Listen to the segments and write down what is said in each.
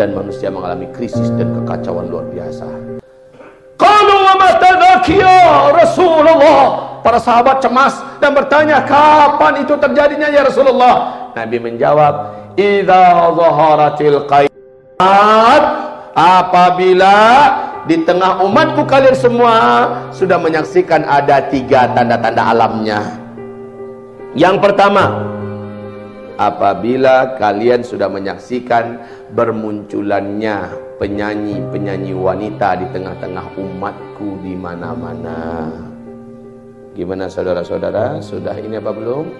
dan manusia mengalami krisis dan kekacauan luar biasa. Qalu wa mata ya Rasulullah. Para sahabat cemas dan bertanya, kapan itu terjadinya ya Rasulullah? Nabi menjawab, idza zaharatil qiyamah, apabila di tengah umatku kalian semua sudah menyaksikan ada 3 tanda-tanda alamnya. Yang pertama, apabila kalian sudah menyaksikan bermunculannya penyanyi-penyanyi wanita di tengah-tengah umatku di mana-mana. Gimana saudara-saudara? Sudah ini apa belum?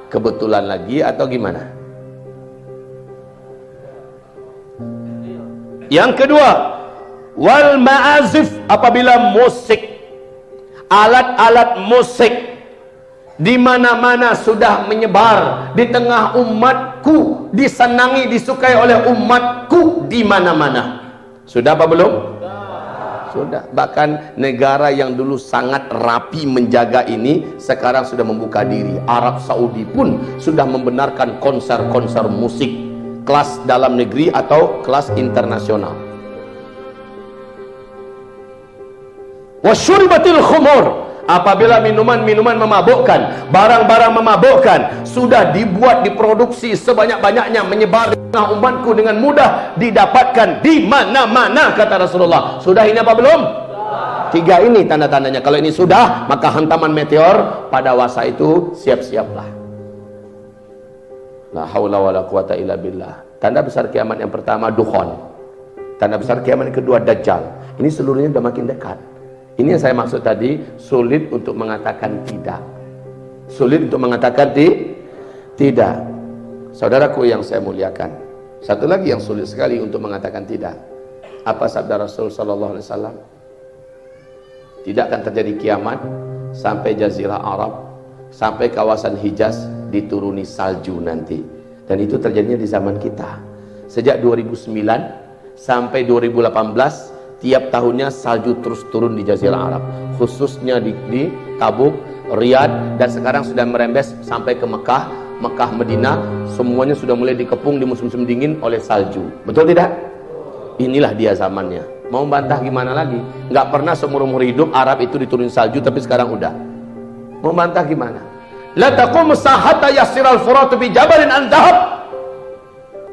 Kebetulan lagi atau gimana? Yang kedua, wal ma'azif, apabila musik, alat-alat musik di mana-mana sudah menyebar di tengah umatku, disenangi, disukai oleh umatku di mana-mana. Sudah apa belum? Sudah. Bahkan negara yang dulu sangat rapi menjaga ini sekarang sudah membuka diri. Arab Saudi pun sudah membenarkan konser-konser musik kelas dalam negeri atau kelas internasional. Wasyuribatil khumur, apabila minuman-minuman memabukkan, barang-barang memabukkan sudah dibuat, diproduksi sebanyak-banyaknya, menyebar di tengah umatku dengan mudah didapatkan di mana-mana, kata Rasulullah. Sudah ini apa belum? 3 ini tanda-tandanya. Kalau ini sudah, maka hantaman meteor pada masa itu siap-siaplah. La haula wala quwata illa billah. Tanda besar kiamat yang pertama dukhon. Tanda besar kiamat yang kedua dajjal. Ini seluruhnya sudah makin dekat. Ini yang saya maksud tadi, sulit untuk mengatakan tidak. Sulit untuk mengatakan tidak. Saudaraku yang saya muliakan, satu lagi yang sulit sekali untuk mengatakan tidak. Apa sabda Rasul sallallahu alaihi wasallam? Tidak akan terjadi kiamat sampai Jazirah Arab, sampai kawasan Hijaz dituruni salju nanti. Dan itu terjadinya di zaman kita. Sejak 2009 sampai 2018 tiap tahunnya salju terus turun di Jazirah Arab, khususnya di Tabuk, Riyadh, dan sekarang sudah merembes sampai ke Mekah, Madinah. Semuanya sudah mulai dikepung di musim-musim dingin oleh salju. Betul tidak? Inilah dia zamannya. Mau bantah gimana lagi? Nggak pernah seumur-umur hidup Arab itu diturunin salju, tapi sekarang udah. Mau bantah gimana? La taqumu sahata yasiral furatu bi jabalin an dhahab.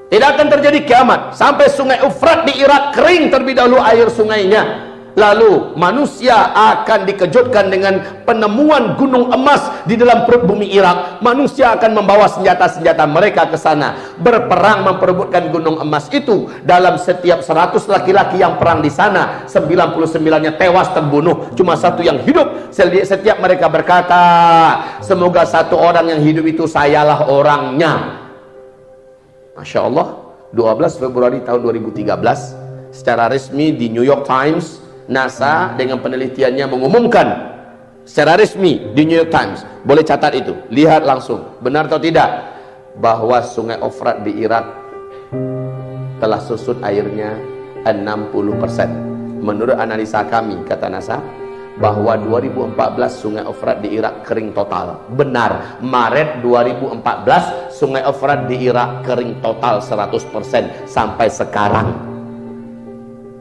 Tidak akan terjadi kiamat sampai sungai Ufrat di Irak kering terlebih dahulu air sungainya. Lalu manusia akan dikejutkan dengan penemuan gunung emas di dalam perut bumi Irak. Manusia akan membawa senjata-senjata mereka ke sana, berperang memperebutkan gunung emas itu. Dalam setiap 100 laki-laki yang perang di sana, 99-nya tewas terbunuh, cuma 1 yang hidup. Setiap mereka berkata, semoga 1 orang yang hidup itu sayalah orangnya. Masya Allah, 12 Februari tahun 2013 secara resmi di New York Times, NASA dengan penelitiannya mengumumkan secara resmi di New York Times. Boleh catat itu, lihat langsung, benar atau tidak, bahwa sungai Ufrat di Irak telah susut airnya 60%. Menurut analisa kami, kata NASA, bahwa 2014 sungai Ufrat di Irak kering total. Benar, Maret 2014 sungai Ufrat di Irak kering total 100% sampai sekarang.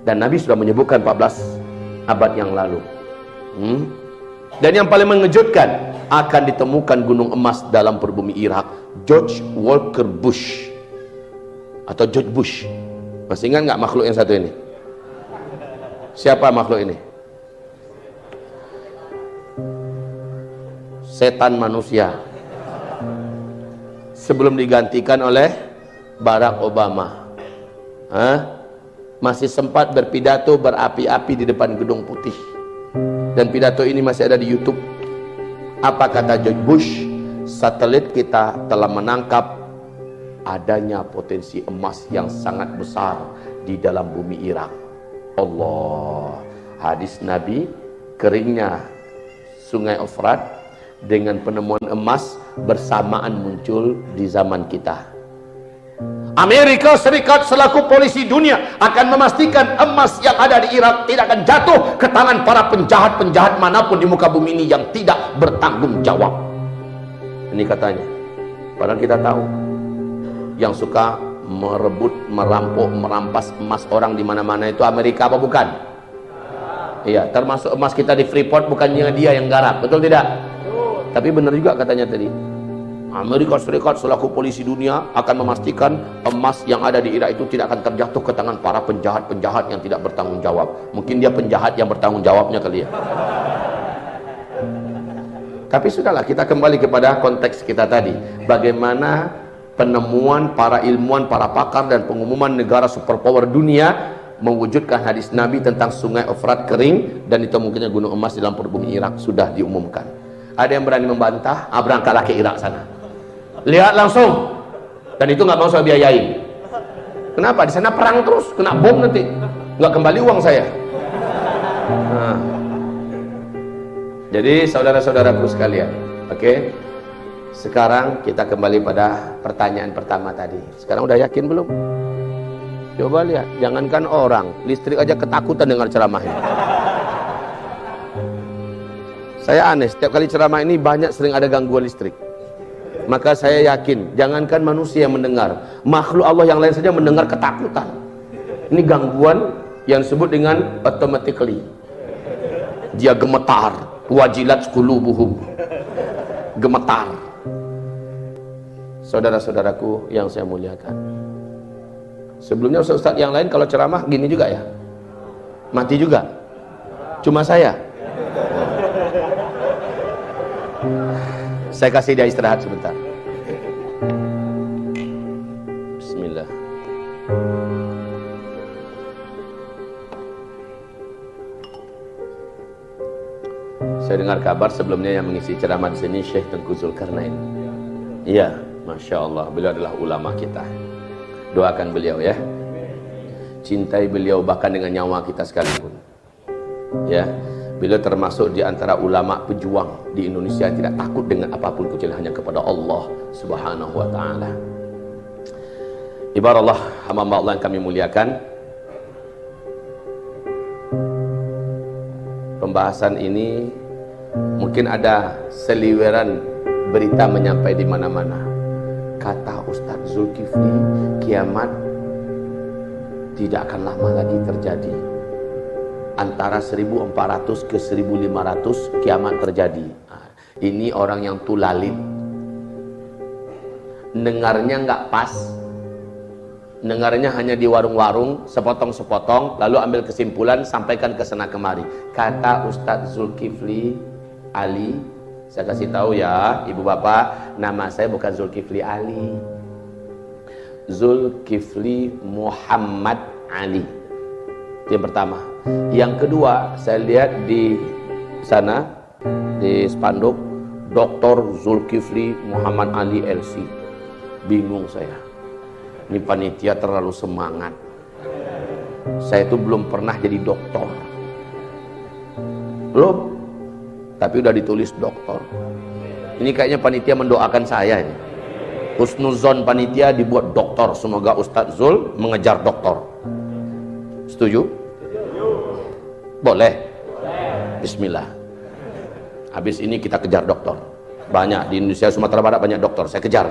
Dan Nabi sudah menyebutkan 14 abad yang lalu. Dan yang paling mengejutkan, akan ditemukan gunung emas dalam perbumi Irak. George Walker Bush atau George Bush, masih ingat nggak makhluk yang satu ini? Siapa makhluk ini? Setan manusia. Sebelum digantikan oleh Barack Obama, masih sempat berpidato berapi-api di depan Gedung Putih, dan pidato ini masih ada di YouTube. Apa kata George Bush? Satelit kita telah menangkap adanya potensi emas yang sangat besar di dalam bumi Irak. Allah, hadis Nabi, keringnya sungai Ufrat dengan penemuan emas bersamaan muncul di zaman kita. Amerika Serikat selaku polisi dunia akan memastikan emas yang ada di Irak tidak akan jatuh ke tangan para penjahat-penjahat manapun di muka bumi ini yang tidak bertanggung jawab. Ini katanya. Padahal kita tahu yang suka merebut, merampok, merampas emas orang di mana-mana itu Amerika apa bukan? Iya, termasuk emas kita di Freeport bukannya dia yang garap, betul tidak? Tapi benar juga katanya tadi. Amerika Serikat selaku polisi dunia akan memastikan emas yang ada di Irak itu tidak akan terjatuh ke tangan para penjahat-penjahat yang tidak bertanggung jawab. Mungkin dia penjahat yang bertanggung jawabnya kali ya. Tapi sudahlah, kita kembali kepada konteks kita tadi. Bagaimana penemuan para ilmuwan, para pakar dan pengumuman negara superpower dunia mewujudkan hadis Nabi tentang sungai Efrat kering dan ditemukannya gunung emas di dalam perut bumi Irak sudah diumumkan. Ada yang berani membantah? Berangkatlah ke Irak sana, lihat langsung, dan itu nggak mau saya biayain. Kenapa? Di sana perang terus, kena bom nanti, nggak kembali uang saya. Nah. Jadi saudara-saudaraku sekalian, oke? Sekarang kita kembali pada pertanyaan pertama tadi. Sekarang udah yakin belum? Coba lihat, jangankan orang, listrik aja ketakutan dengar ceramah ini. Saya aneh, setiap kali ceramah ini sering ada gangguan listrik. Maka saya yakin, jangankan manusia yang mendengar, makhluk Allah yang lain saja mendengar ketakutan. Ini gangguan yang disebut dengan automatically. Dia gemetar, wajilat qulubuhum. Gemetar. Saudara-saudaraku yang saya muliakan, sebelumnya ustaz yang lain kalau ceramah gini juga ya? Mati juga? Cuma saya? Saya kasih dia istirahat sebentar. Bismillah. Saya dengar kabar sebelumnya yang mengisi ceramah di sini Syekh Tengku Zulkarnain. Iya, Masya Allah, beliau adalah ulama kita. Doakan beliau ya. Cintai beliau bahkan dengan nyawa kita sekalipun. Ya. Beliau termasuk di antara ulama pejuang di Indonesia yang tidak takut dengan apapun kecuali hanya kepada Allah Subhanahu wa taala. Ibarat Allah, hamba Allah yang kami muliakan. Pembahasan ini mungkin ada seliweran berita menyampai di mana-mana. Kata Ustadz Zulkifli, kiamat tidak akan lama lagi terjadi. Antara 1400 ke 1500 kiamat terjadi. Nah, ini orang yang tulalit, dengarnya nggak pas, dengarnya hanya di warung-warung, sepotong-sepotong, lalu ambil kesimpulan, sampaikan ke sana kemari. Kata Ustadz Zulkifli Ali, saya kasih tahu ya ibu bapak, nama saya bukan Zulkifli Ali, Zulkifli Muhammad Ali. Yang pertama. Yang kedua, saya lihat di sana di spanduk Dr. Zulkifli Muhammad Ali LC. Bingung saya, ini panitia terlalu semangat. Saya itu belum pernah jadi doktor, belum, tapi udah ditulis doktor. Ini kayaknya panitia mendoakan saya ini. Husnuzon panitia dibuat doktor, semoga Ustadz Zul mengejar doktor. Setuju? Boleh? Bismillah. Habis ini kita kejar doktor. Banyak di Indonesia, Sumatera Barat banyak doktor, saya kejar.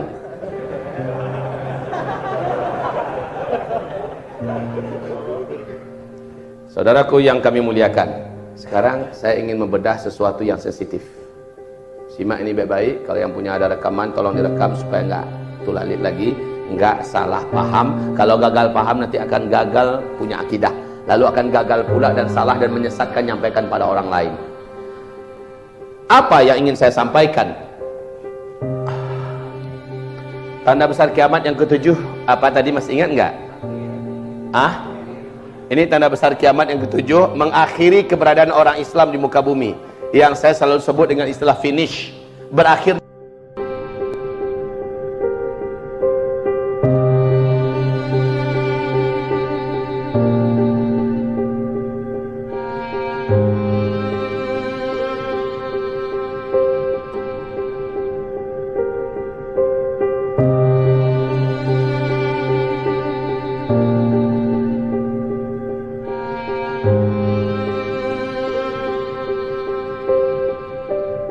Saudaraku yang kami muliakan, sekarang saya ingin membedah sesuatu yang sensitif. Simak ini baik-baik. Kalau yang punya ada rekaman, tolong direkam supaya nggak tulalit lagi, nggak salah paham. Kalau gagal paham nanti akan gagal punya akidah, lalu akan gagal pula dan salah dan menyesatkan, nyampaikan pada orang lain. Apa yang ingin saya sampaikan? Tanda besar kiamat yang ketujuh, apa tadi masih ingat nggak? Ini tanda besar kiamat yang ketujuh, mengakhiri keberadaan orang Islam di muka bumi, yang saya selalu sebut dengan istilah finish, berakhir